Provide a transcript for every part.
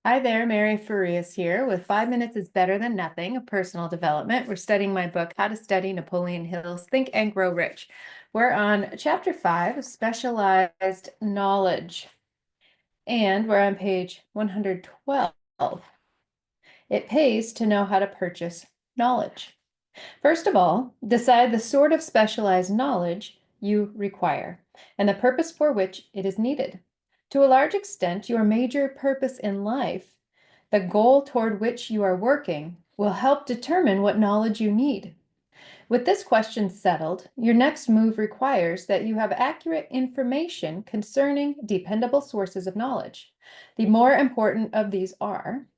Hi there, Mary Farias here with 5 Minutes is Better Than Nothing, a personal development. We're studying my book, How to Study Napoleon Hill's Think and Grow Rich. We're on chapter 5, Specialized Knowledge, and we're on page 112. It pays to know how to purchase knowledge. First of all, decide the sort of specialized knowledge you require and the purpose for which it is needed. To a large extent, your major purpose in life, the goal toward which you are working, will help determine what knowledge you need. With this question settled, your next move requires that you have accurate information concerning dependable sources of knowledge. The more important of these are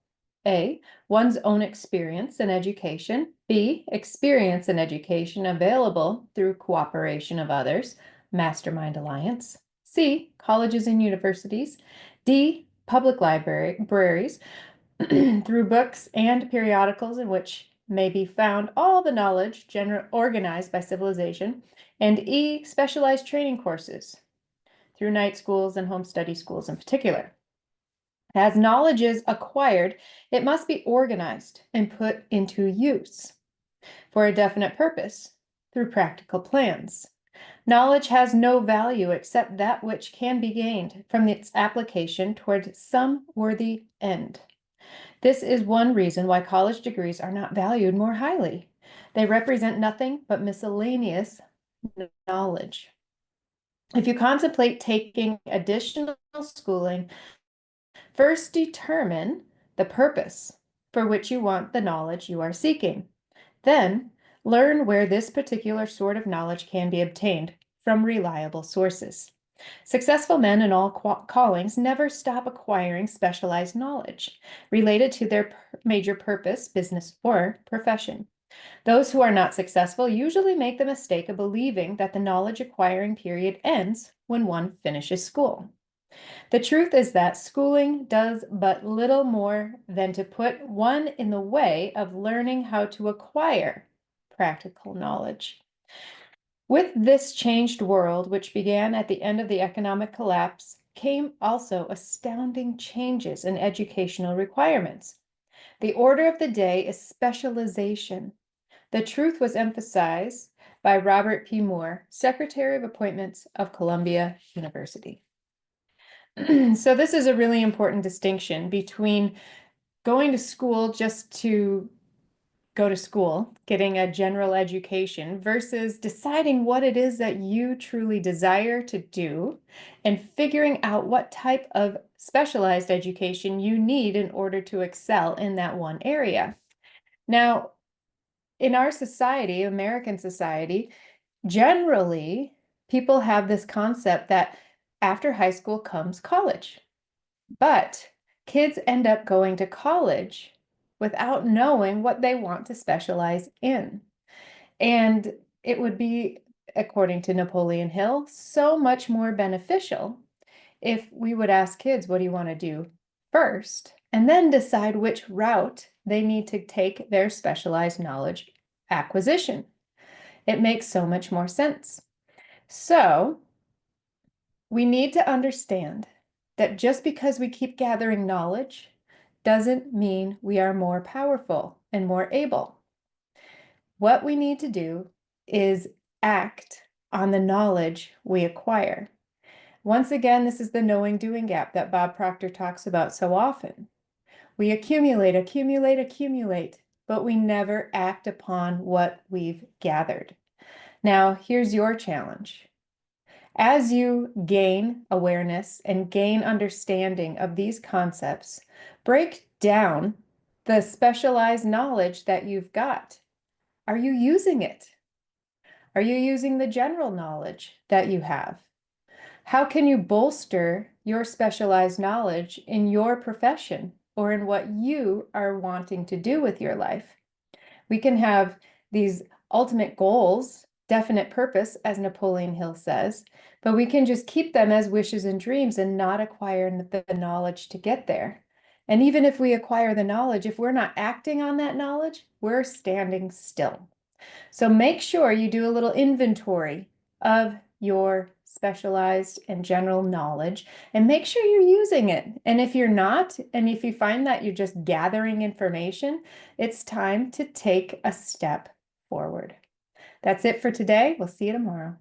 A, one's own experience and education. B, experience and education available through cooperation of others, Mastermind Alliance. C, colleges and universities. D, public libraries through books and periodicals in which may be found all the knowledge organized by civilization. And E, specialized training courses through night schools and home study schools in particular. As knowledge is acquired, it must be organized and put into use for a definite purpose through practical plans. Knowledge has no value except that which can be gained from its application toward some worthy end. This is one reason why college degrees are not valued more highly. They represent nothing but miscellaneous knowledge. If you contemplate taking additional schooling, first determine the purpose for which you want the knowledge you are seeking. Then learn where this particular sort of knowledge can be obtained from reliable sources. Successful men in all callings never stop acquiring specialized knowledge related to their major purpose, business, or profession. Those who are not successful usually make the mistake of believing that the knowledge acquiring period ends when one finishes school. The truth is that schooling does but little more than to put one in the way of learning how to acquire practical knowledge. With this changed world, which began at the end of the economic collapse, came also astounding changes in educational requirements. The order of the day is specialization. The truth was emphasized by Robert P. Moore, Secretary of Appointments of Columbia University. So this is a really important distinction between going to school just to go to school, getting a general education, versus deciding what it is that you truly desire to do and figuring out what type of specialized education you need in order to excel in that one area. Now, in our society, American society, generally, people have this concept that after high school comes college. But kids end up going to college without knowing what they want to specialize in. And it would be, according to Napoleon Hill, so much more beneficial if we would ask kids, what do you want to do first? And then decide which route they need to take their specialized knowledge acquisition. It makes so much more sense. So we need to understand that just because we keep gathering knowledge doesn't mean we are more powerful and more able. What we need to do is act on the knowledge we acquire. Once again, this is the knowing doing gap that Bob Proctor talks about so often. We accumulate, accumulate, accumulate, but we never act upon what we've gathered. Now, here's your challenge. As you gain awareness and gain understanding of these concepts, break down the specialized knowledge that you've got. Are you using it? Are you using the general knowledge that you have? How can you bolster your specialized knowledge in your profession or in what you are wanting to do with your life? We can have these ultimate goals, definite purpose, as Napoleon Hill says, but we can just keep them as wishes and dreams and not acquire the knowledge to get there. And even if we acquire the knowledge, if we're not acting on that knowledge, we're standing still. So make sure you do a little inventory of your specialized and general knowledge and make sure you're using it. And if you're not, and if you find that you're just gathering information, it's time to take a step forward. That's it for today. We'll see you tomorrow.